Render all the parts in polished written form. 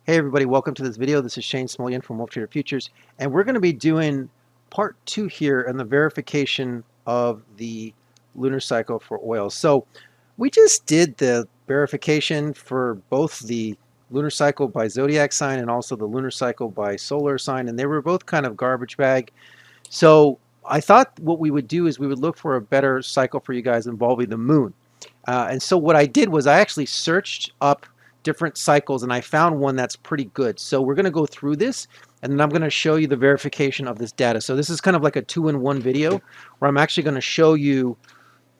Hey everybody, welcome to this video. This is Shane Smolian from Wolf Trader Futures, and we're going to be doing part 2 here in the verification of the lunar cycle for oil. So we just did the verification for both the lunar cycle by zodiac sign and also the lunar cycle by solar sign, and they were both kind of garbage bag. So I thought what we would do is we would look for a better cycle for you guys involving the moon. And so what I did was I actually searched up different cycles and I found one that's pretty good. So we're going to go through this and then I'm going to show you the verification of this data. So this is kind of like a two-in-one video where I'm actually going to show you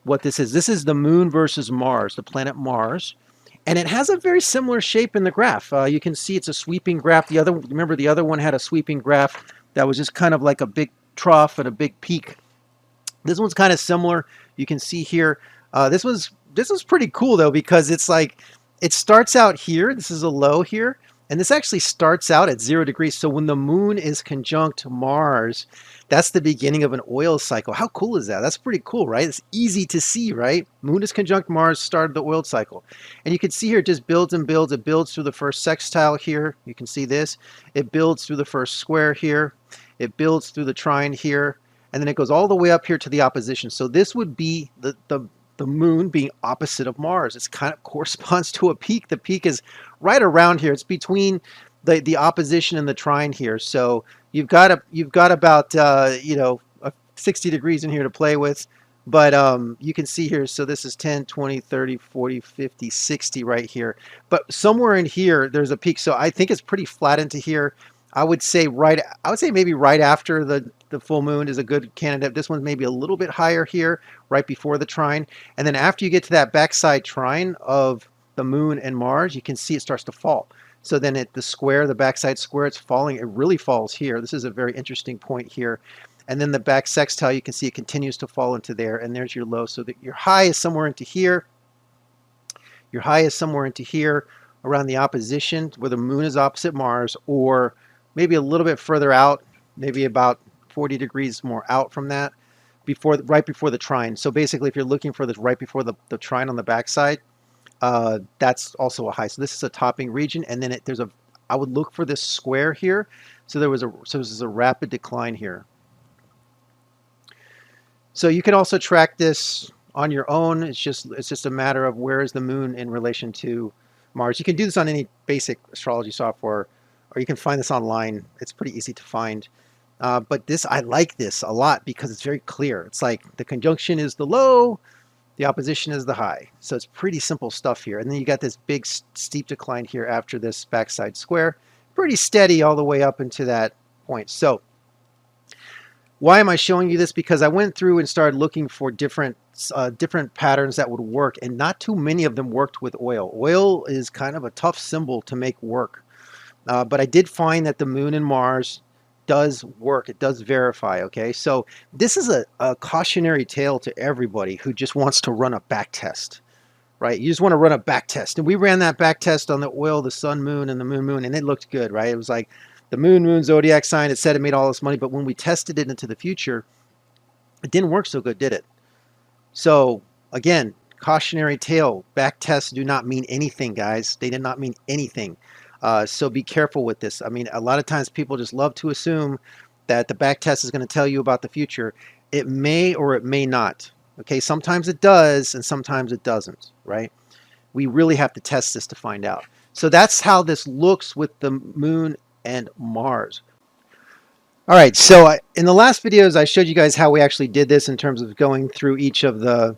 what this is. This is the moon versus Mars, the planet Mars. And it has a very similar shape in the graph. You can see it's a sweeping graph. Remember the other one had a sweeping graph that was just kind of like a big trough and a big peak. This one's kind of similar. You can see here. This was pretty cool though, because it's like it starts out here. This is a low here, and this actually starts out at 0 degrees. So when the moon is conjunct Mars, that's the beginning of an oil cycle. How cool is that? That's pretty cool, right? It's easy to see, right? Moon is conjunct Mars, started the oil cycle. And you can see here it just builds and builds. It builds through the first sextile here. You can see this. It builds through the first square here. It builds through the trine here. And then it goes all the way up here to the opposition. So this would be the moon being opposite of Mars. It kind of corresponds to a peak. The peak is right around here. It's between the opposition and the trine here. So you've got about 60 degrees in here to play with. But you can see here, so this is 10, 20, 30, 40, 50, 60 right here. But somewhere in here, there's a peak. So I think it's pretty flat into here. I would say maybe right after the full moon is a good candidate. This one's maybe a little bit higher here, right before the trine. And then after you get to that backside trine of the moon and Mars, you can see it starts to fall. So then at the backside square, it's falling. It really falls here. This is a very interesting point here. And then the back sextile, you can see it continues to fall into there. And there's your low. So that your high is somewhere into here. Your high is somewhere into here around the opposition where the moon is opposite Mars, or maybe a little bit further out, maybe about 40 degrees more out from that, right before the trine. So basically, if you're looking for this right before the trine on the backside, that's also a high. So this is a topping region, and then I would look for this square here. So this is a rapid decline here. So you can also track this on your own. It's just a matter of where is the moon in relation to Mars. You can do this on any basic astrology software, or you can find this online. It's pretty easy to find. But I like this a lot because it's very clear. It's like the conjunction is the low, the opposition is the high. So it's pretty simple stuff here. And then you got this big steep decline here after this backside square. Pretty steady all the way up into that point. So why am I showing you this? Because I went through and started looking for different patterns that would work, and not too many of them worked with oil. Oil is kind of a tough symbol to make work. But I did find that the moon and Mars does work. It does verify, okay? So this is a cautionary tale to everybody who just wants to run a back test, right? You just want to run a back test. And we ran that back test on the oil, the sun, moon, and the moon, and it looked good, right? It was like the moon, zodiac sign. It said it made all this money, but when we tested it into the future, it didn't work so good, did it? So again, cautionary tale. Back tests do not mean anything, guys. They did not mean anything. So be careful with this. I mean, a lot of times people just love to assume that the back test is going to tell you about the future. It may or it may not. Okay, sometimes it does and sometimes it doesn't, right? We really have to test this to find out. So that's how this looks with the moon and Mars. All right, so in the last videos, I showed you guys how we actually did this in terms of going through each of the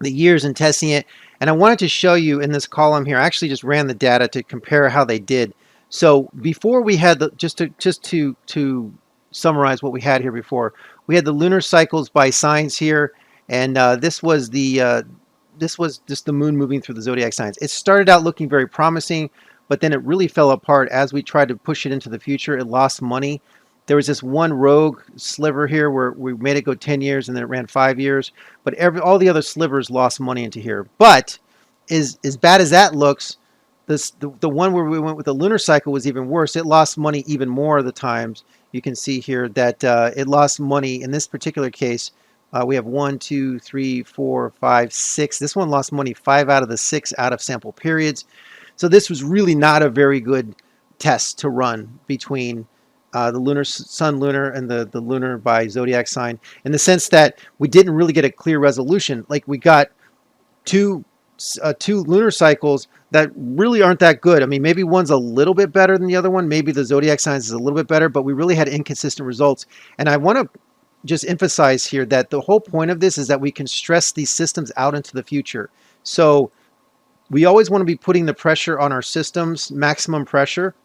years and testing it. And I wanted to show you in this column here, I actually just ran the data to compare how they did. So before we had just to summarize what we had here before, we had the lunar cycles by signs here, and this was just the moon moving through the zodiac signs. It started out looking very promising, but then it really fell apart as we tried to push it into the future. It lost money. There was this one rogue sliver here where we made it go 10 years and then it ran 5 years. But all the other slivers lost money into here. But as bad as that looks, the one where we went with the lunar cycle was even worse. It lost money even more of the times. You can see here that it lost money in this particular case. We have 1, 2, 3, 4, 5, 6. This one lost money 5 out of the 6 out of sample periods. So this was really not a very good test to run between the lunar sun lunar and the lunar by zodiac sign, in the sense that we didn't really get a clear resolution. Like we got two two lunar cycles that really aren't that good. I mean, maybe one's a little bit better than the other one. Maybe the zodiac signs is a little bit better, but we really had inconsistent results. And I want to just emphasize here that the whole point of this is that we can stress these systems out into the future. So we always want to be putting the pressure on our systems, maximum pressure.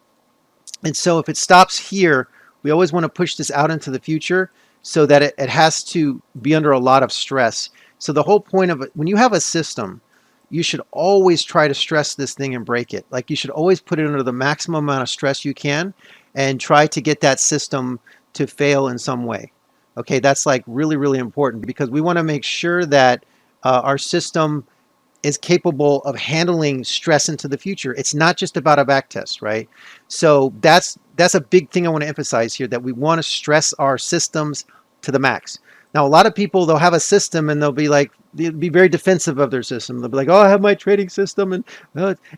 And so if it stops here, we always want to push this out into the future so that it has to be under a lot of stress. So the whole point of it, when you have a system, you should always try to stress this thing and break it. Like you should always put it under the maximum amount of stress you can and try to get that system to fail in some way. Okay, that's like really, really important, because we want to make sure that our system is capable of handling stress into the future. It's not just about a back test, right? So that's a big thing I want to emphasize here, that we want to stress our systems to the max. Now, a lot of people, they'll have a system and they'll be very defensive of their system. They'll be like, oh, I have my trading system and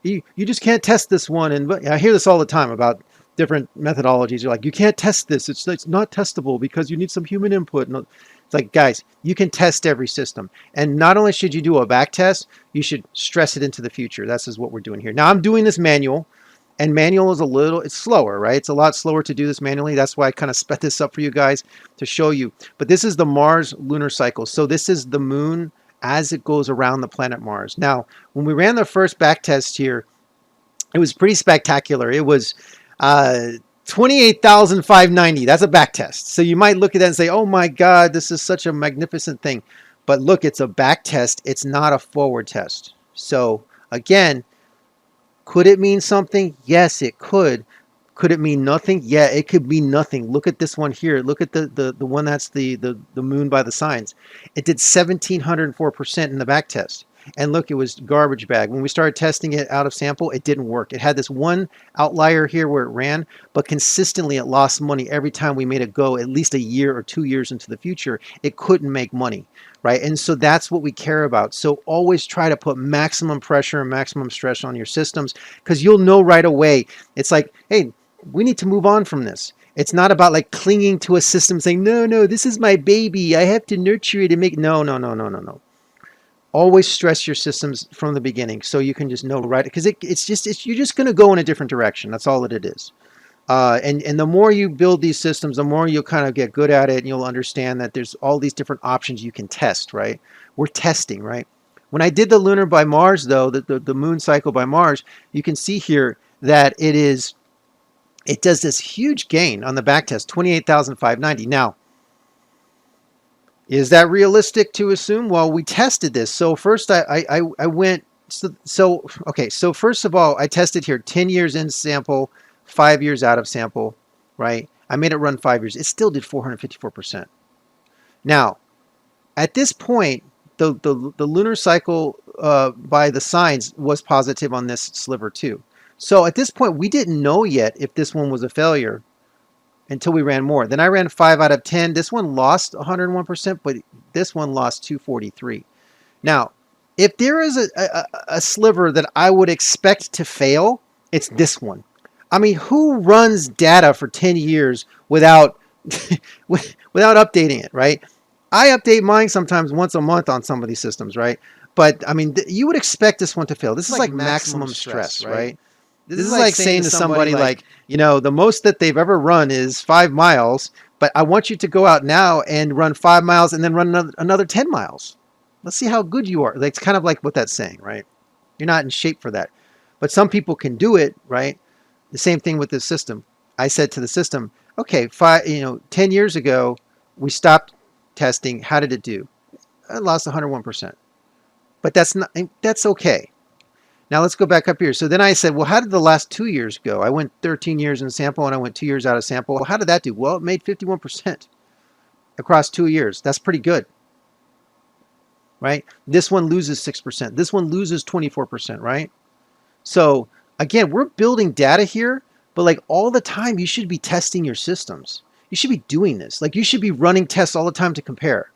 you just can't test this one. And I hear this all the time about different methodologies. You're like, you can't test this. It's not testable because you need some human input. And it's like, guys, you can test every system. And not only should you do a back test, you should stress it into the future. That's is what we're doing here. Now I'm doing this manual, and manual is it's slower, right? It's a lot slower to do this manually. That's why I kind of sped this up for you guys to show you. But this is the Mars lunar cycle. So this is the moon as it goes around the planet Mars. Now, when we ran the first back test here, it was pretty spectacular. It was 28,590. That's a back test. So you might look at that and say, oh my God, this is such a magnificent thing. But look, it's a back test. It's not a forward test. So again, could it mean something? Yes, it could. Could it mean nothing? Yeah, it could mean nothing. Look at this one here. Look at the one that's the moon by the signs. It did 1,704% in the back test. And look, it was garbage bag. When we started testing it out of sample, it didn't work. It had this one outlier here where it ran, but consistently it lost money every time we made it go at least a year or 2 years into the future. It couldn't make money, right? And so that's what we care about. So always try to put maximum pressure and maximum stress on your systems, because you'll know right away. It's like, hey, we need to move on from this. It's not about like clinging to a system saying, no, this is my baby. I have to nurture it and make, no. Always stress your systems from the beginning so you can just know, right? Because you're just going to go in a different direction. That's all that it is. And the more you build these systems, the more you'll kind of get good at it, and you'll understand that there's all these different options you can test, right? We're testing, right? When I did the lunar by Mars, though, the moon cycle by Mars, you can see here that it does this huge gain on the back test, 28,590. Now, is that realistic to assume? Well, we tested this. So first I went, okay, so first of all, I tested here 10 years in sample, 5 years out of sample, right? I made it run 5 years. It still did 454%. Now, at this point, the lunar cycle by the signs was positive on this sliver too. So at this point, we didn't know yet if this one was a failure until we ran more. Then I ran 5 out of 10. This one lost 101%, but this one lost 243. Now, if there is a sliver that I would expect to fail, it's this one. I mean, who runs data for 10 years without updating it, right? I update mine sometimes once a month on some of these systems, right? But I mean, you would expect this one to fail. This is like maximum stress, right? This is like saying to somebody like, the most that they've ever run is 5 miles, but I want you to go out now and run 5 miles and then run another 10 miles. Let's see how good you are. It's kind of like what that's saying, right? You're not in shape for that. But some people can do it, right? The same thing with this system. I said to the system, okay, 10 years ago, we stopped testing. How did it do? I lost 101%. But that's okay. Now let's go back up here. So then I said, well, how did the last 2 years go? I went 13 years in sample and I went 2 years out of sample. Well, how did that do? Well, it made 51% across 2 years. That's pretty good, right? This one loses 6%. This one loses 24%, right? So again, we're building data here, but like all the time, you should be testing your systems. You should be doing this. Like you should be running tests all the time to compare.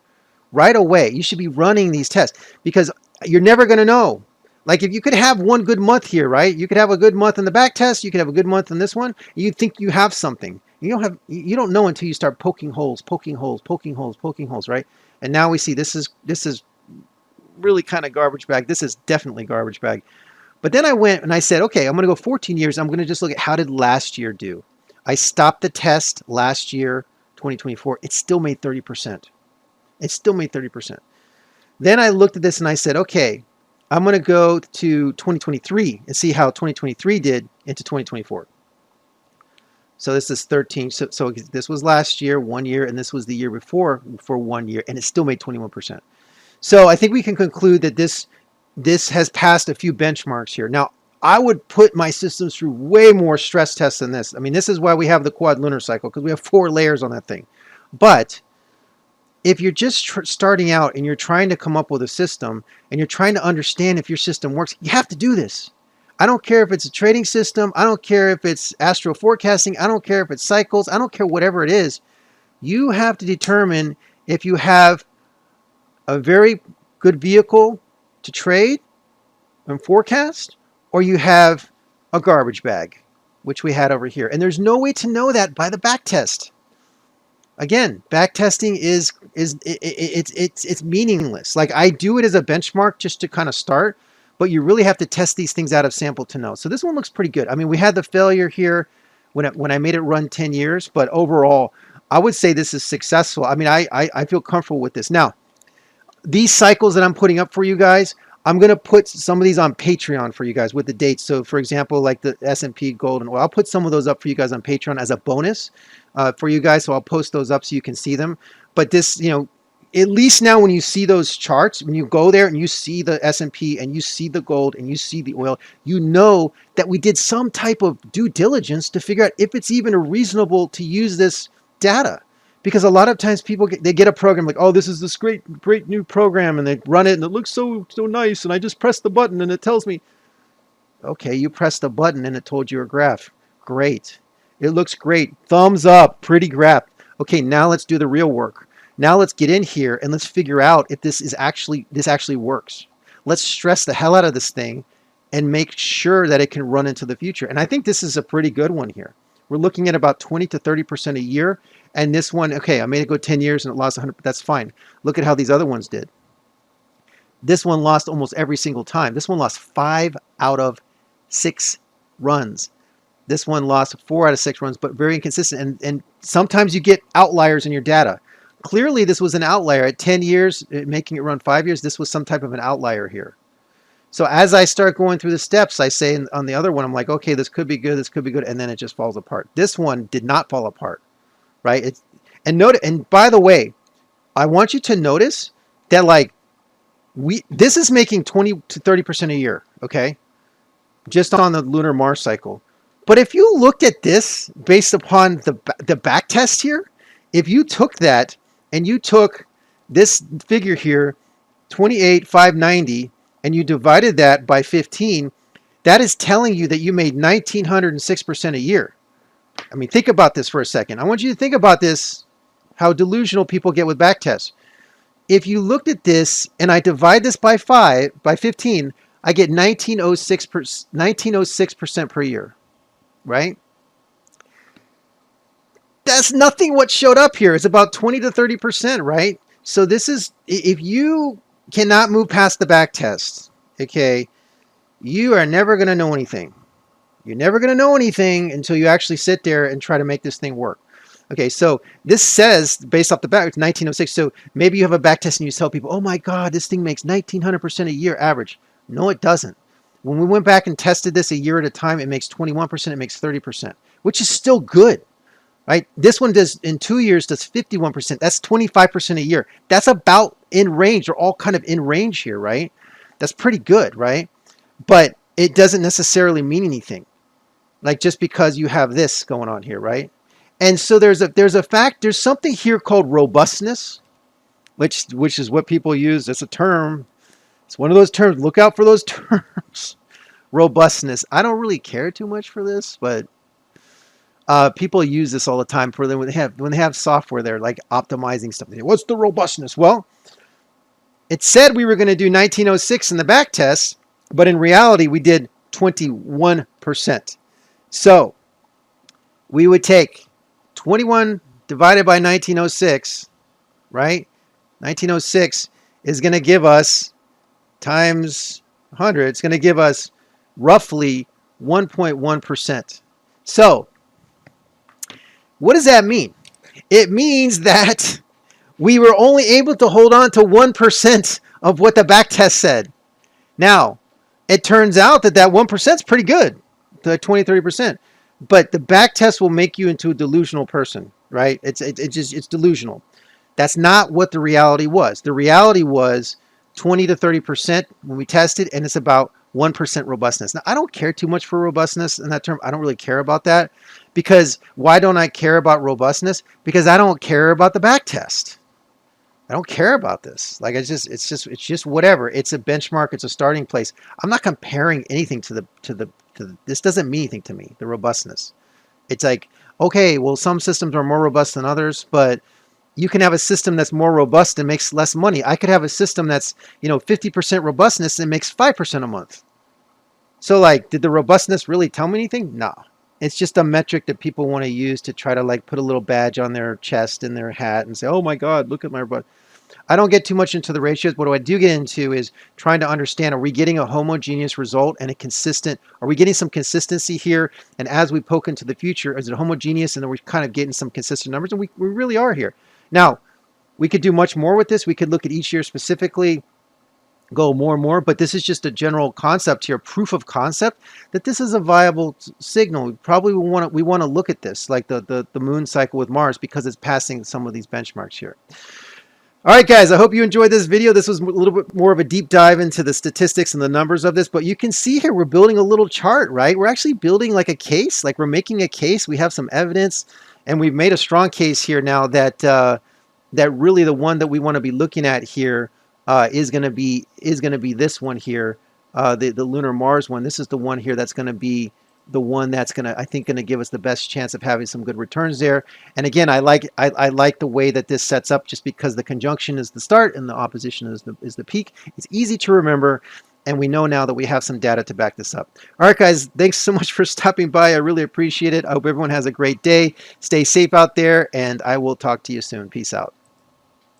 Right away, you should be running these tests, because you're never going to know Like if you could have one good month here, right? You could have a good month in the back test. You could have a good month in this one. You think you have something. You don't know until you start poking holes, poking holes, poking holes, poking holes, right? And now we see this is really kind of garbage bag. This is definitely garbage bag. But then I went and I said, okay, I'm going to go 14 years. I'm going to just look at how did last year do. I stopped the test last year, 2024. It still made 30%. It still made 30%. Then I looked at this and I said, okay, I'm going to go to 2023 and see how 2023 did into 2024. So this is 13. So this was last year, 1 year, and this was the year before for 1 year, and it still made 21%. So I think we can conclude that this has passed a few benchmarks here. Now, I would put my systems through way more stress tests than this. I mean, this is why we have the quad lunar cycle, because we have 4 layers on that thing. But if you're just starting out and you're trying to come up with a system and you're trying to understand if your system works, you have to do this. I don't care if it's a trading system. I don't care if it's astro forecasting. I don't care if it's cycles. I don't care whatever it is. You have to determine if you have a very good vehicle to trade and forecast, or you have a garbage bag, which we had over here. And there's no way to know that by the back test. Again, back testing it's meaningless. Like I do it as a benchmark just to kind of start, but you really have to test these things out of sample to know. So this one looks pretty good. I mean, we had the failure here when I made it run 10 years, but overall, I would say this is successful. I mean, I feel comfortable with this. Now, these cycles that I'm putting up for you guys, I'm going to put some of these on Patreon for you guys with the dates. So for example, like the S&P gold and oil, I'll put some of those up for you guys on Patreon as a bonus for you guys. So I'll post those up so you can see them. But this, at least now when you see those charts, when you go there and you see the S&P and you see the gold and you see the oil, you know that we did some type of due diligence to figure out if it's even reasonable to use this data. Because a lot of times people get a program like, oh, this is this great new program, and they run it and it looks so nice, and I just press the button and it tells me, okay, you pressed the button and it told you a graph. Great. It looks great. Thumbs up. Pretty graph. Okay, now let's do the real work. Now let's get in here and let's figure out if this actually works. Let's stress the hell out of this thing and make sure that it can run into the future. And I think this is a pretty good one here. We're looking at about 20 to 30% a year. And this one, okay, I made it go 10 years and it lost 100. That's fine. Look at how these other ones did. This one lost almost every single time. This one lost 5 out of 6 runs. This one lost 4 out of 6 runs, but very inconsistent. And sometimes you get outliers in your data. Clearly, this was an outlier. At 10 years, making it run 5 years, this was some type of an outlier here. So as I start going through the steps, I say on the other one, I'm like, okay, this could be good, this could be good, and then it just falls apart. This one did not fall apart, right? And by the way, I want you to notice that like this is making 20 to 30% a year, okay? Just on the lunar Mars cycle. But if you looked at this based upon the back test here, if you took that and you took this figure here, 28,590, and you divided that by 15, that is telling you that you made 1,906% a year. I mean, think about this for a second. I want you to think about this, how delusional people get with backtests. If you looked at this and I divide this by 15, I get 1906% per year, right? That's nothing what showed up here. It's about 20 to 30%, right? So this is, if you cannot move past the back test, okay, you are never going to know anything. You're never going to know anything until you actually sit there and try to make this thing work. Okay, so this says, based off the back, it's 1906. So maybe you have a back test and you tell people, oh my God, this thing makes 1,900% a year average. No, it doesn't. When we went back and tested this a year at a time, it makes 21%, it makes 30%, which is still good. Right? This one does in 2 years does 51%. That's 25% a year. That's about in range. They're all kind of in range here, right? That's pretty good, right? But it doesn't necessarily mean anything. Like just because you have this going on here, right? And so there's something here called robustness, which is what people use. It's a term. It's one of those terms. Look out for those terms. Robustness. I don't really care too much for this, but people use this all the time for them when they have software. They're like optimizing stuff. What's the robustness? Well, it said we were going to do 1906 in the back test, But in reality, we did 21%. So we would take 21 divided by 1906, right? 1906 is going to give us times 100. It's going to give us roughly 1.1%. So what does that mean? It means that we were only able to hold on to 1% of what the backtest said. Now, it turns out that 1% is pretty good, the 20, 30%. But the backtest will make you into a delusional person, right? It's delusional. That's not what the reality was. The reality was 20 to 30% when we tested, and it's about 1% robustness. Now, I don't care too much for robustness in that term. I don't really care about that, because why don't I care about robustness? Because I don't care about the backtest. I don't care about this. Like, it's just whatever. It's a benchmark. It's a starting place. I'm not comparing anything to this doesn't mean anything to me, the robustness. It's like, okay, well, some systems are more robust than others, but you can have a system that's more robust and makes less money. I could have a system that's, 50% robustness and makes 5% a month. So like, did the robustness really tell me anything? No. It's just a metric that people want to use to try to like put a little badge on their chest and their hat and say, oh my God, look at my robust. I don't get too much into the ratios. What I do get into is trying to understand, are we getting a homogeneous result and a consistent, are we getting some consistency here? And as we poke into the future, is it homogeneous? And then we're kind of getting some consistent numbers, and we really are here. Now, we could do much more with this. We could look at each year specifically, go more and more, but this is just a general concept here, proof of concept that this is a viable signal. We probably we want to look at this, like the moon cycle with Mars, because it's passing some of these benchmarks here. All right, guys, I hope you enjoyed this video. This was a little bit more of a deep dive into the statistics and the numbers of this, but you can see here we're building a little chart, right? We're actually building like a case, like we're making a case. We have some evidence, and we've made a strong case here now that that really the one that we want to be looking at here is going to be this one here, the lunar Mars one. This is the one here that's going to be the one that's I think going to give us the best chance of having some good returns there. And again, I like the way that this sets up, just because the conjunction is the start and the opposition is the peak. It's easy to remember, and we know now that we have some data to back this up. All right, guys, thanks so much for stopping by. I really appreciate it. I hope everyone has a great day. Stay safe out there, and I will talk to you soon. Peace out.